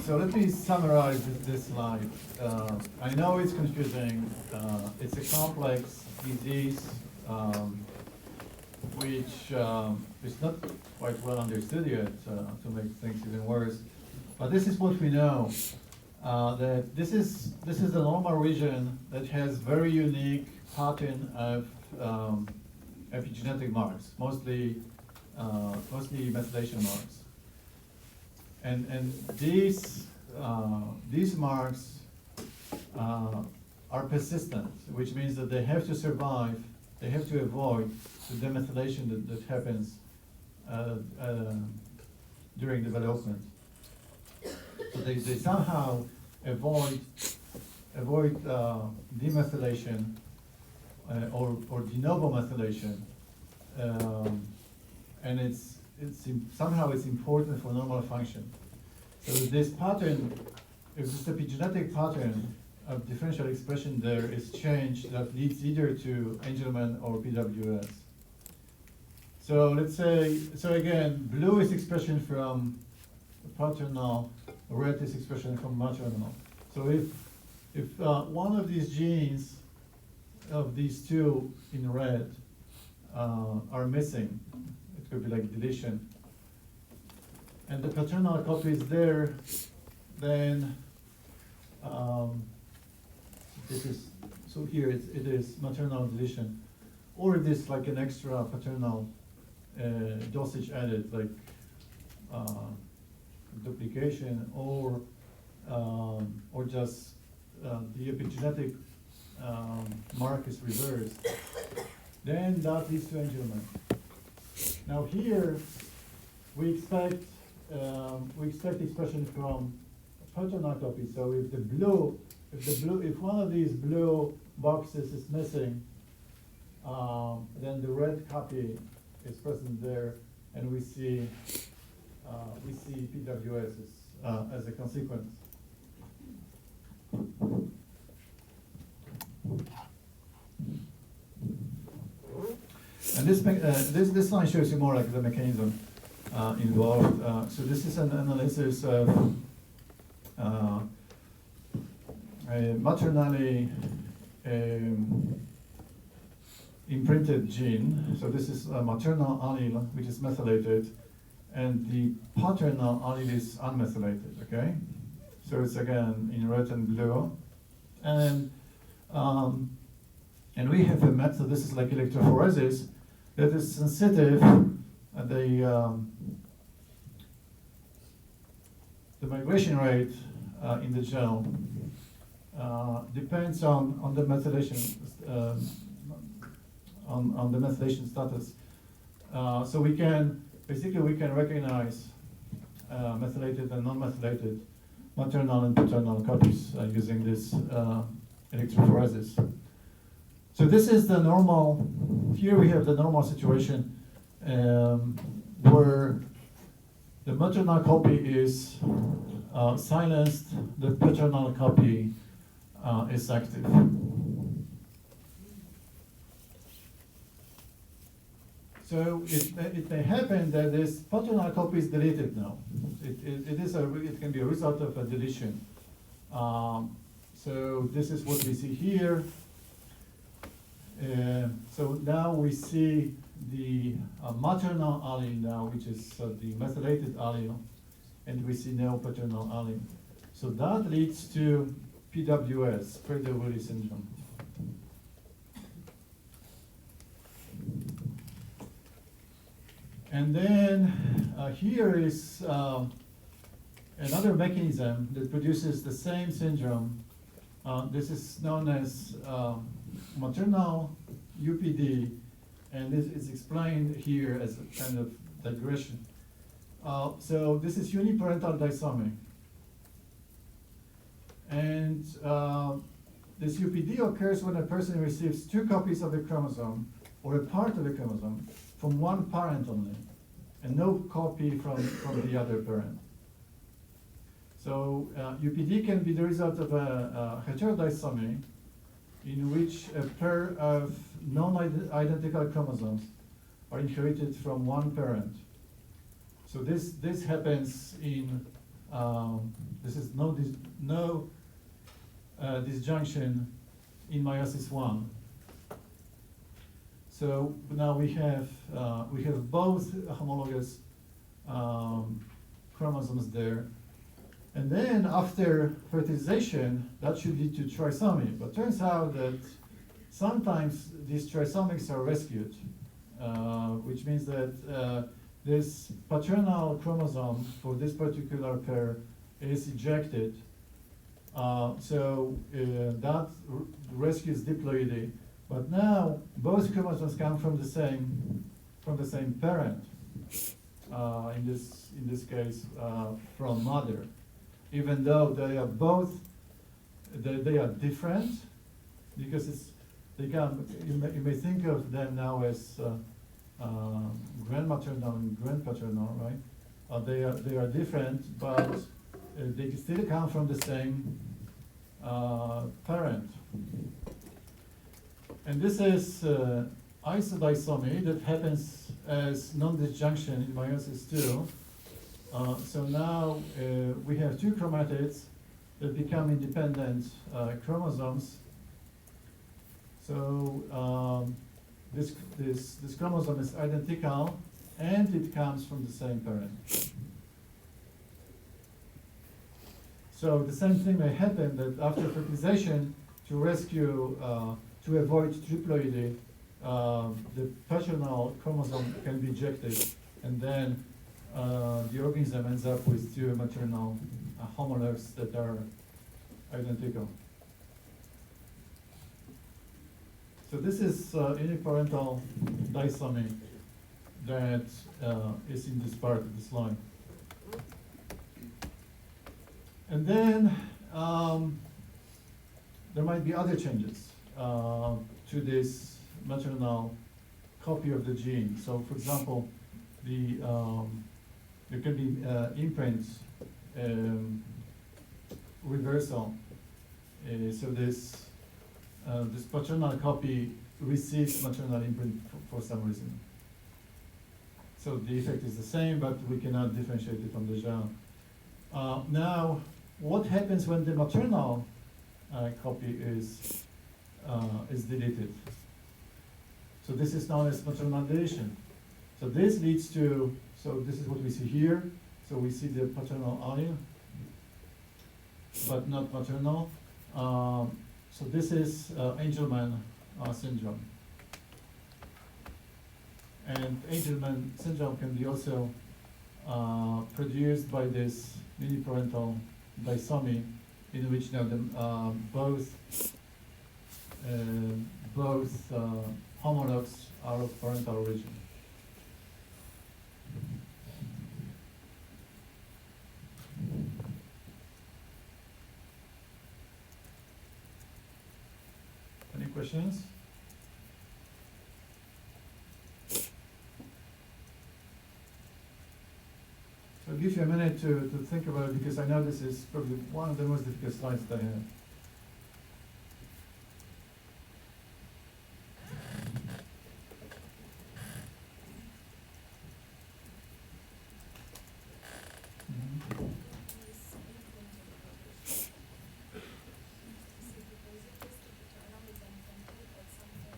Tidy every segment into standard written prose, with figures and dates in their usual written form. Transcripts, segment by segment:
So let me summarize this slide. I know it's confusing. It's a complex disease which is not quite well understood yet, to make things even worse. But this is what we know. That this is the normal region that has very unique pattern of epigenetic marks, mostly methylation marks. And these marks are persistent, which means that they have to survive, they have to avoid the demethylation that happens during development. So they somehow avoid demethylation or de novo methylation, and somehow it's important for normal function. So this pattern, if this epigenetic pattern of differential expression there is changed, that leads either to Angelman or PWS. So let's say, so again, blue is expression from paternal, red is expression from maternal. So if one of these genes of these two in red are missing, it could be like deletion, and the paternal copy is there, then this is, so here it is maternal deletion, or it is like an extra paternal dosage added, like duplication, or just the epigenetic mark is reversed, then that leads to Angelman. Now here we expect expression from paternal copy. So if one of these blue boxes is missing, then the red copy is present there, and we see PWS as a consequence. And this line shows you more like the mechanism involved. So this is an analysis of a maternally imprinted gene. So this is a maternal allele which is methylated, and the paternal allele is unmethylated. Okay, so it's again in red and blue, and we have a method. This is like electrophoresis that is sensitive. The migration rate in the gel depends on the methylation on the methylation status. So we can recognize methylated and non-methylated maternal and paternal copies using this electrophoresis. So this is the normal. Here we have the normal situation where the maternal copy is silenced, the paternal copy is active. So it may happen that this paternal copy is deleted now. It can be a result of a deletion. So this is what we see here. So now we see the maternal allele now, which is the methylated allele, and we see no paternal allele. So that leads to PWS, Prader-Willi syndrome. And then here is another mechanism that produces the same syndrome. This is known as maternal UPD, and this is explained here as a kind of digression. So this is uniparental disomy. And this UPD occurs when a person receives two copies of a chromosome, or a part of a chromosome, from one parent only, and no copy from the other parent. So UPD can be the result of a heterodisomy, in which a pair of non-identical chromosomes are inherited from one parent. So this happens in this is no disjunction in meiosis one. So now we have both homologous chromosomes there, and then after fertilization, that should lead to trisomy. But turns out that sometimes these trisomics are rescued, which means that this paternal chromosome for this particular pair is ejected. That rescues diploidy, but now both chromosomes come from the same parent. In this case, from mother, even though they are both they are different, because you may think of them now as grandmaternal and grandpaternal, right? They are different, but they still come from the same parent. And this is isodisomy that happens as non-disjunction in meiosis two. So now we have two chromatids that become independent chromosomes. So this chromosome is identical, and it comes from the same parent. So the same thing may happen, that after fertilization, to rescue, to avoid triploidy, the paternal chromosome can be ejected, and then the organism ends up with two maternal homologs that are identical. So this is uniparental disomy that is in this part of the slide. And then there might be other changes to this maternal copy of the gene. So, for example, there can be imprint reversal. So this paternal copy receives maternal imprint for some reason. So the effect is the same, but we cannot differentiate it from the germ. Now, what happens when the maternal copy is deleted? So this is known as maternal deletion. So this leads to, so this is what we see here. So we see the paternal allele, but not maternal. So this is Angelman syndrome. And Angelman syndrome can be also produced by this uniparental disomy, in which now both homologs are of parental origin. Any questions? So I'll give you a minute to think about it, because I know this is probably one of the most difficult slides that I have.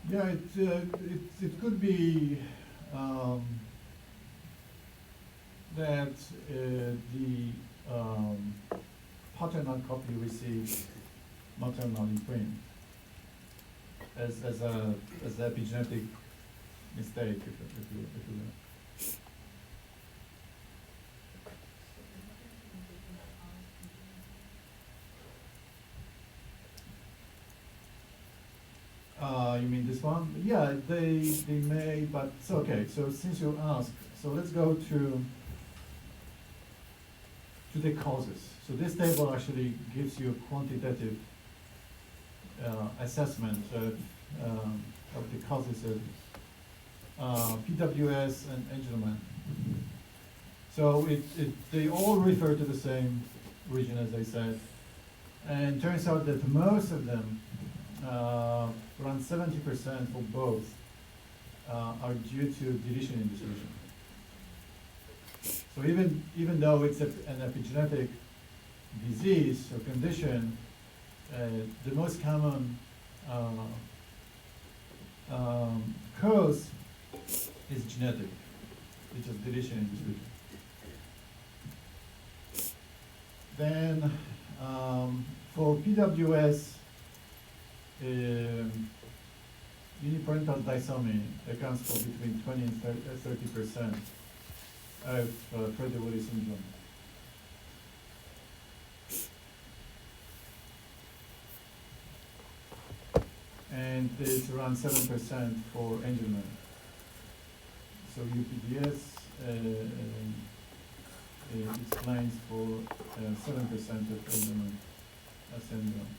Yeah, it could be that the paternal copy receives maternal imprint as a epigenetic mistake, if you will. You mean this one? Yeah, they may, but it's okay. So since you asked, so let's go to the causes. So this table actually gives you a quantitative assessment of the causes of PWS and Angelman. So they all refer to the same region, as I said, and it turns out that most of them, around 70% for both, are due to deletion in this region. So even though it's an epigenetic disease or condition, the most common cause is genetic, which is deletion in this region. Then for PWS, uniparental disomy accounts for between 20 and 30% of Prader-Willi syndrome. And it's around 7% for Angelman. So UPDS explains for 7% of Angelman syndrome.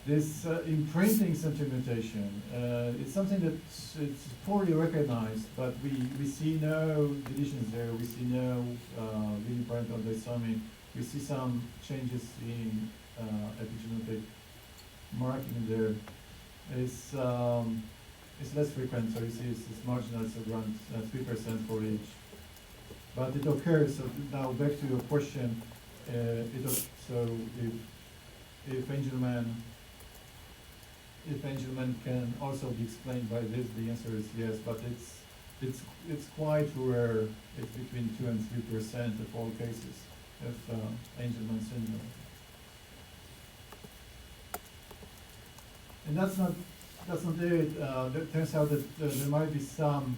This imprinting center mutation, it's something that's it's poorly recognized, but we see no deletions there, we see no uniparental disomy, we see some changes in epigenetic marking there. It's less frequent, so you see it's marginal, it's around 3% for each. But it occurs, so now back to your question, so if Angelman can also be explained by this, the answer is yes, but it's quite rare. It's between 2 and 3% of all cases of Angelman syndrome. And that's not it. It turns out that there might be some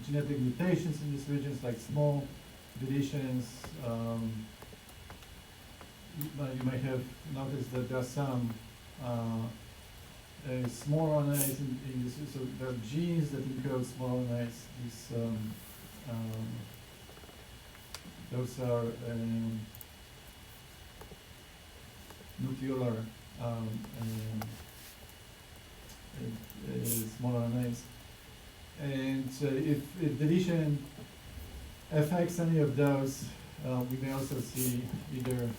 genetic mutations in these regions, like small deletions. You may have noticed that there are some small RNAs in this, so there are genes that encode small RNAs. Those are nucleolar small RNAs. And if deletion affects any of those, we may also see either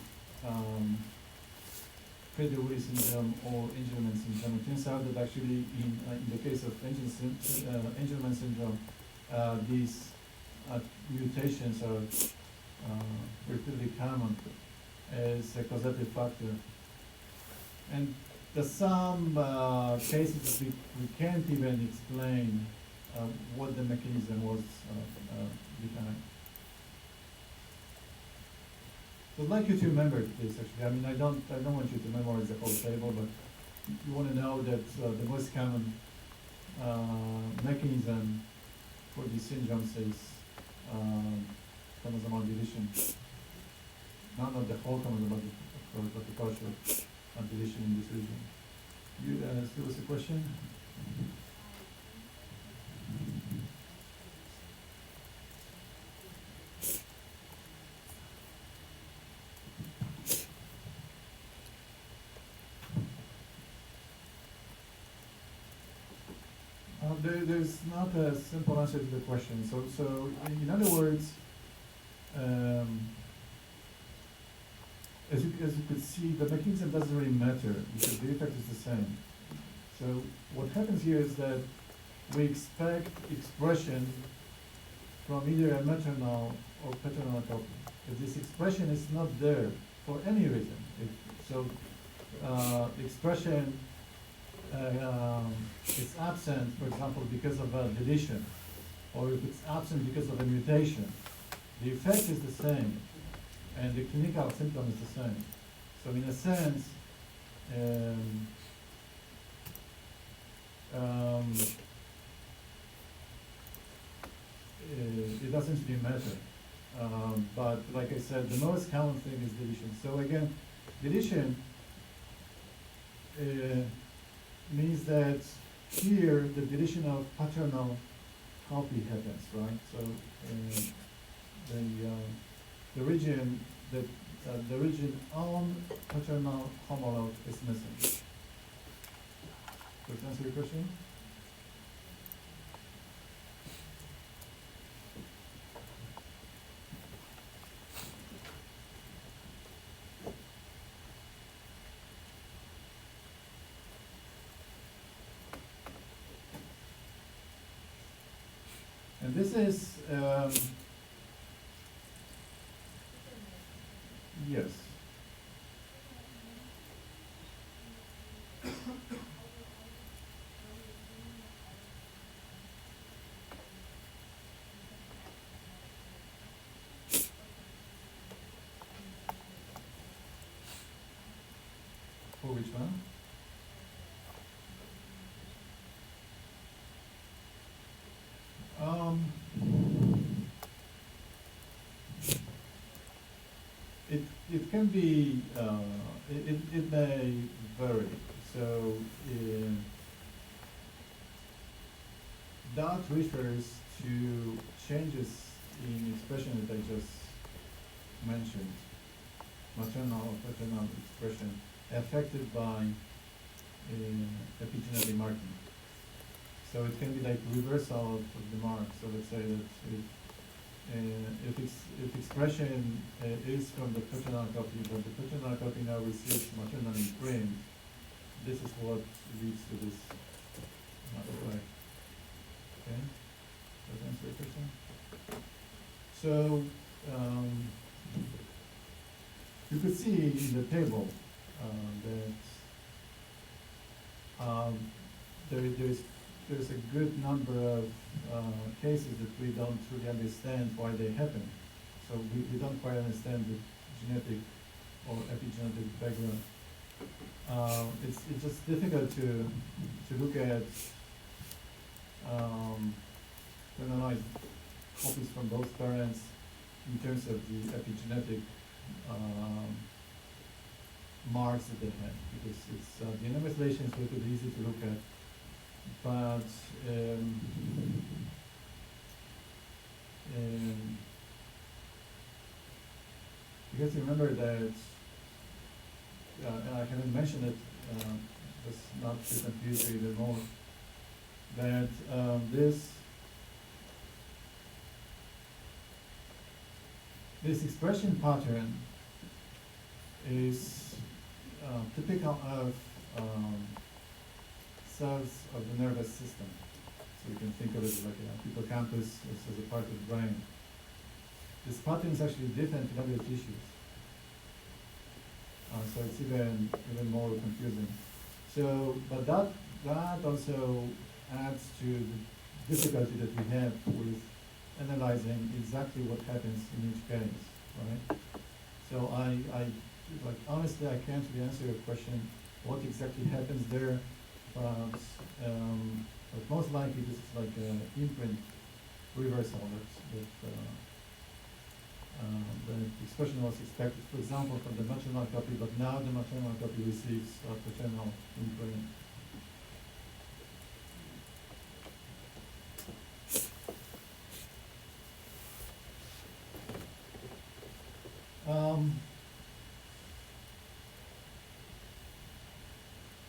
Prader-Willi syndrome or Angelman syndrome. It turns out that actually in the case of Angelman syndrome, these mutations are relatively common as a causative factor. And there's some cases we can't even explain what the mechanism was behind. So I'd like you to remember this actually. I mean, I don't want you to memorize the whole table, but you want to know that the most common mechanism for these syndromes is chromosomal deletion. Not the whole chromosome, of course, but the partial deletion in this region. You still has a question? There's not a simple answer to the question. So in other words, as you could see, the mechanism doesn't really matter because the effect is the same. So what happens here is that we expect expression from either a maternal or paternal copy. If this expression is not there for any reason, expression is absent, for example, because of a deletion, or if it's absent because of a mutation, the effect is the same, and the clinical symptom is the same. So in a sense, it doesn't really matter. But like I said, the most common thing is deletion. So again, deletion means that here the deletion of paternal copy happens, right? So the region on paternal homologue is missing. Does that answer your question? And this is Yes. For which one? Um, it can be, it may vary. So, that refers to changes in expression that I just mentioned, maternal or paternal expression, affected by epigenetic marking. So it can be like reversal of the mark. So let's say that if expression is from the paternal copy, but the paternal copy now receives maternal imprint, this is what leads to this effect. Okay? Does that answer your question? So you could see in the table that there's a good number of cases that we don't really understand why they happen. So we don't quite understand the genetic or epigenetic background. It's just difficult to look at to analyze copies from both parents in terms of the epigenetic marks that they have, because it's DNA methylation is relatively easy to look at, but you have to remember that, and I haven't mentioned it, just not to confuse you even more, that this expression pattern is typical of cells of the nervous system. So you can think of it like a hippocampus as a part of the brain. This pattern is actually different in other tissues. So it's even more confusing. So, but that also adds to the difficulty that we have with analyzing exactly what happens in each case, right? So I like honestly I can't really answer your question what exactly happens there, but most likely this is like an imprint reversal that the expression was expected, for example, from the maternal copy, but now the maternal copy receives a paternal imprint.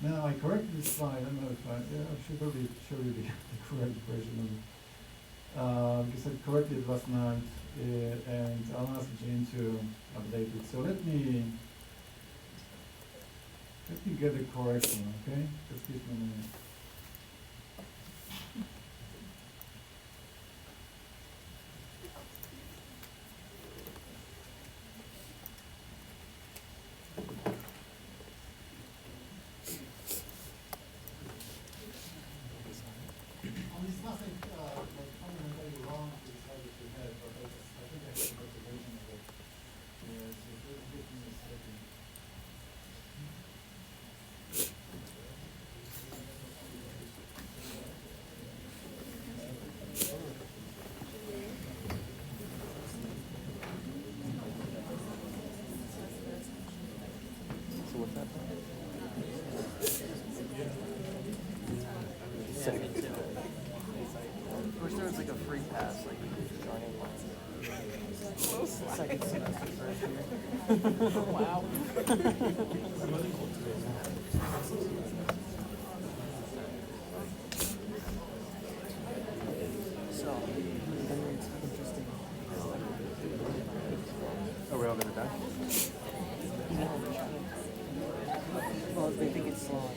Now I corrected this slide. I don't know if I should probably show you the correct version of it. Because I corrected it last night, and I'll ask Jane to update it. So let me get the correct one, okay? Just give me a minute. It's nothing like fundamentally wrong with the slide that you had, but I think I have a better version of it. Yeah, so just give me a second. So what's that? Second. I wish there was like a free pass, like joining one. Second semester first year. Wow. So, it's interesting. Are we all gonna die? Well, they think it's slow.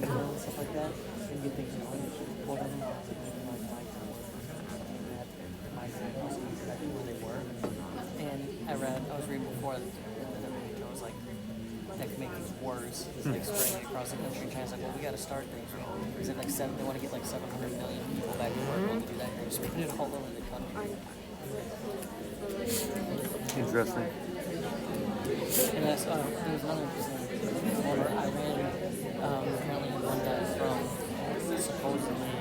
Stuff like that, and you think, before, and then everything goes like, that could make things worse. It's like spreading across the country. China's like, well, we got to start things. Because they want to get like 700 million people back to work. Well, to do that, you're going to spread it all over the country. Interesting. And that's, there was another thing. Over Iran, apparently one guy from supposedly,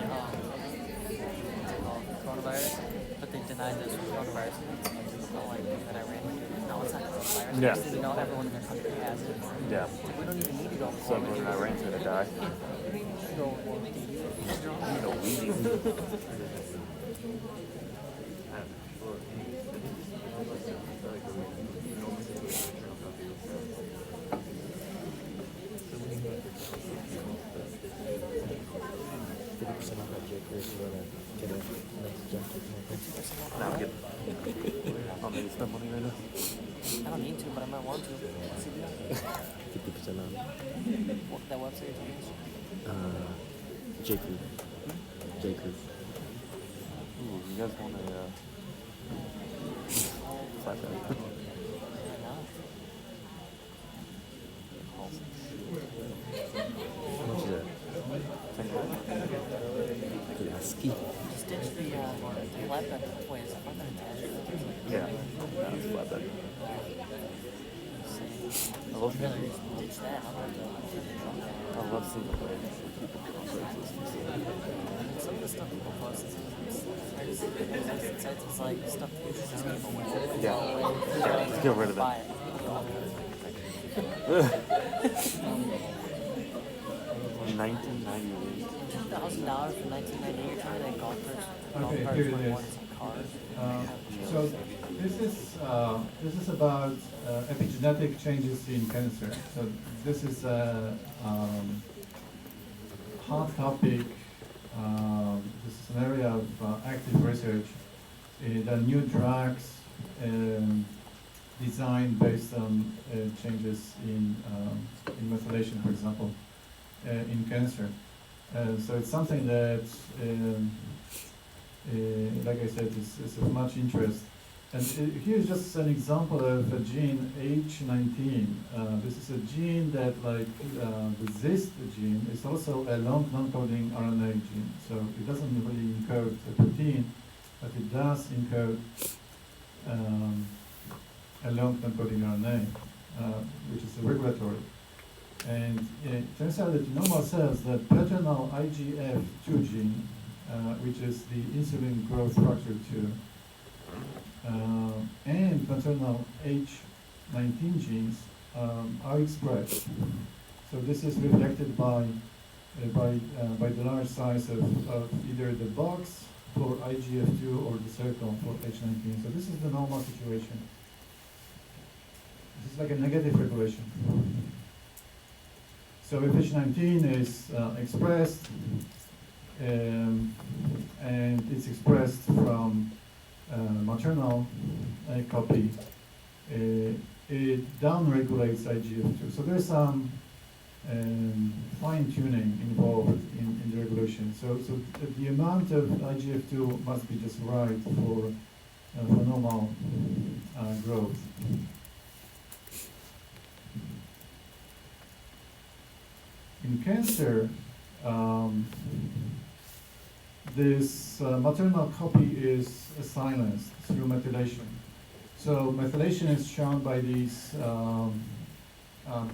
what's it called, coronavirus, but they denied this was coronavirus. It's not like that Iran would do this. No, it's not coronavirus. Yeah. Because, you know, everyone in their country has it. Yeah. It's like, we don't even need to go to So everyone in Iran's gonna die. go war with the You know, we now get. I'll maybe spend money right now. I don't need to, but I might want to. CBS. 50% on What, that website you use? J Crew. J Crew. Ooh, you guys want a flat bed? Right now. How much is that? $10. Lasky. Just ditch the flatbed. Wait, is it flatbed attached? Yeah, that's flat bed. I love I'd rather just ditch that. I'm not I love seeing the way people get on Craigslist and stuff. some of the stuff people post it's like stuff that just gave away. Yeah, let's get rid of Buy it. it. 1998. $2,000 for 1998. You're telling me that golf Okay, carts here it were is. more than cars? So this is about epigenetic changes in cancer. So this is a hot topic. This is an area of active research. The new drugs designed based on changes in methylation, for example, in cancer. So it's something that, like I said, is of much interest. And here's just an example of a gene, H19. This is a gene that, like the ZIST gene, is also a long non-coding RNA gene. So it doesn't really encode a protein, but it does encode a long non-coding RNA, which is a regulatory. And it turns out that in normal cells, the paternal IGF-2 gene, which is the insulin growth factor 2, and maternal H19 genes are expressed. So this is reflected by the large size of either the box for IGF-2 or the circle for H19. So this is the normal situation. This is like a negative regulation. So if H19 is expressed, and it's expressed from maternal copy, it downregulates IGF-2. So there's some fine-tuning involved in the regulation. So the amount of IGF-2 must be just right for normal growth. In cancer, this maternal copy is silenced through methylation. So methylation is shown by these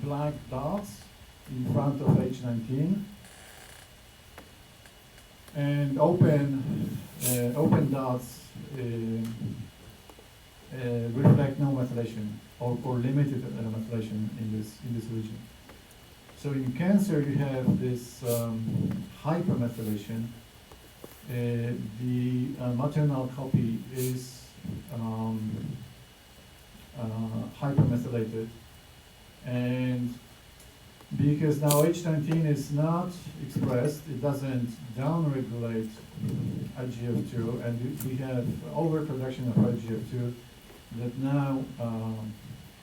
black dots in front of H19, and open dots reflect no methylation or limited methylation in this region. So in cancer, you have this hypermethylation. The maternal copy is hypermethylated, and because now H19 is not expressed, it doesn't downregulate IGF-2, and we have overproduction of IGF-2 that now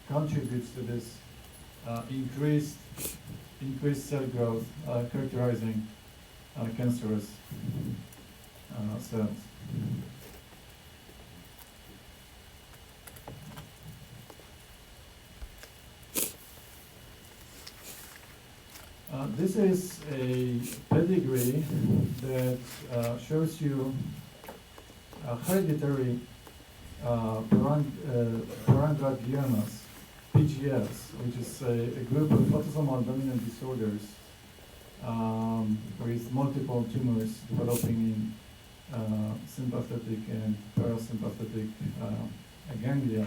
contributes to this increased cell growth, characterizing cancerous cells. This is a pedigree that shows you hereditary parangardiomas, PGS, which is a group of autosomal dominant disorders with multiple tumors developing in sympathetic and parasympathetic ganglia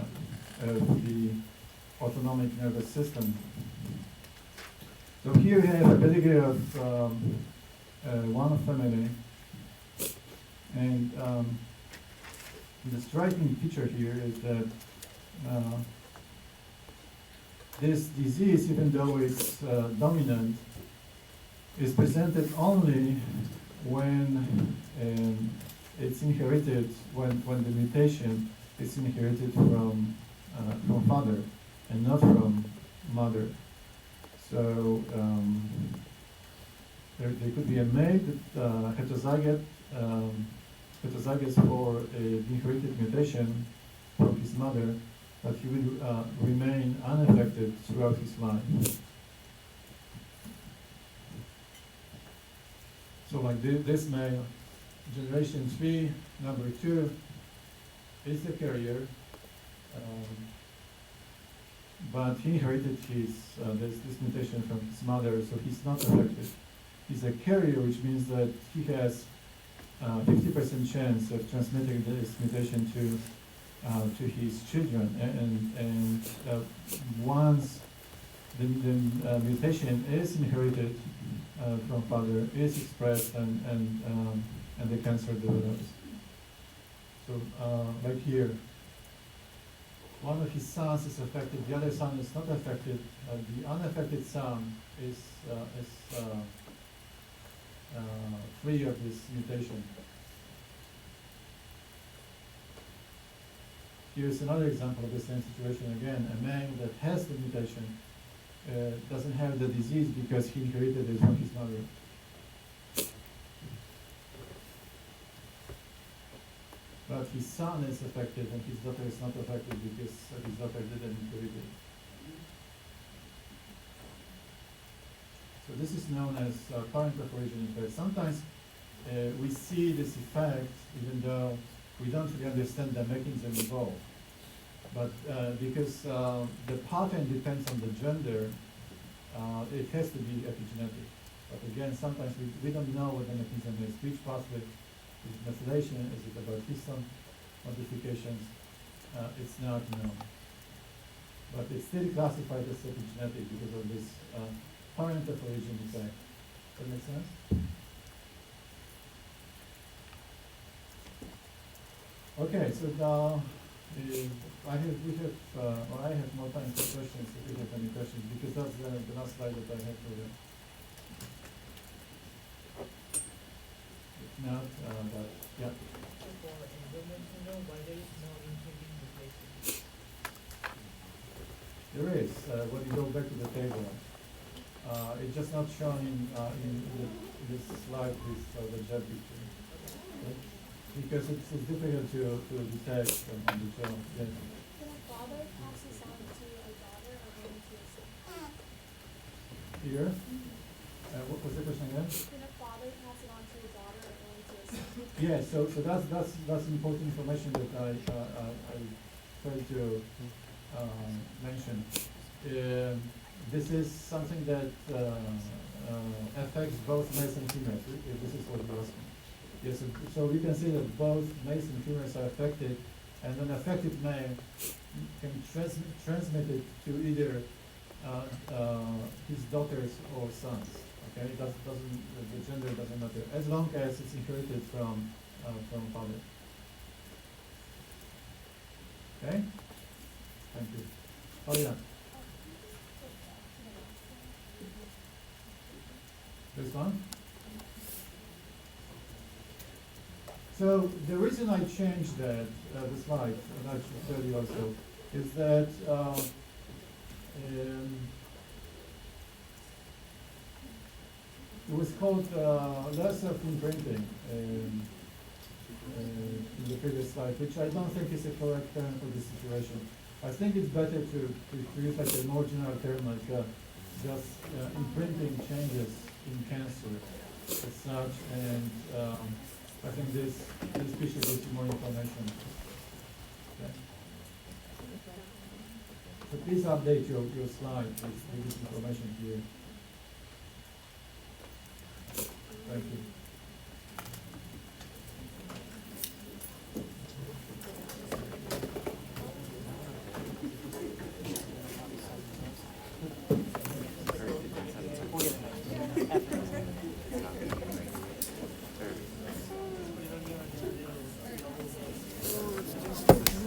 of the autonomic nervous system. So here we have a pedigree of one family, and the striking feature here is that this disease, even though it's dominant, is presented only when it's inherited, when the mutation is inherited from father and not from mother. So there could be a male that heterozygous for the inherited mutation from his mother, but he will remain unaffected throughout his life. So like this male, generation 3, number 2, is the carrier, but he inherited this mutation from his mother, so he's not affected. He's a carrier, which means that he has 50% chance of transmitting this mutation to his children, and once the mutation is inherited from father, is expressed, and the cancer develops. So like here, one of his sons is affected, the other son is not affected. The unaffected son is free of this mutation. Here's another example of the same situation again. A man that has the mutation doesn't have the disease because he inherited it from his mother. But his son is affected and his daughter is not affected because his daughter didn't inherit it. So this is known as parent of origin effect. Sometimes we see this effect even though we don't really understand the mechanism involved. But because the pattern depends on the gender, it has to be epigenetic. But again, sometimes we don't know what the mechanism is. Which pathway is it methylation? Is it about histone modifications? It's not known. But it's still classified as epigenetic because of this parent of origin effect. Does that make sense? Okay, so now I have more time for questions if you have any questions, because that's the last slide that I have for you. If not, but yeah. For women to know why there is no inhibiting mutation. There is. When you go back to the table, it's just not shown in this slide with the jet picture. Okay? Because it's difficult to detect on the job. Yes. Can a father pass this on to a daughter or only to a son? Here. What was the question again? Can a father pass it on to a daughter or only to a son? Yeah. So that's important information that I tried to mention. This is something that affects both males and females. If this is what you're asking. Yes, so we can see that both males and females are affected, and an affected male can transmit it to either his daughters or sons. Okay, the gender doesn't matter as long as it's inherited from father. Okay, thank you. Oh yeah. This one. So the reason I changed that, the slide, and I should tell you also, is that it was called less of imprinting in the previous slide, which I don't think is a correct term for this situation. I think it's better to use like a more general term like just imprinting changes in cancer as such, and I think this picture gives you more information. Okay. So please update your slide with this information here. Thank you.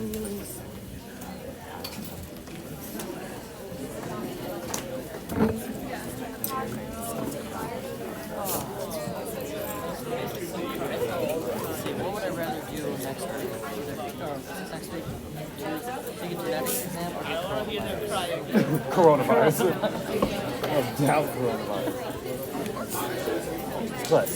We'll get it after this. See, what would I rather do next week? Or next week? Take a genetic exam or get coronavirus? Coronavirus. I doubt coronavirus. But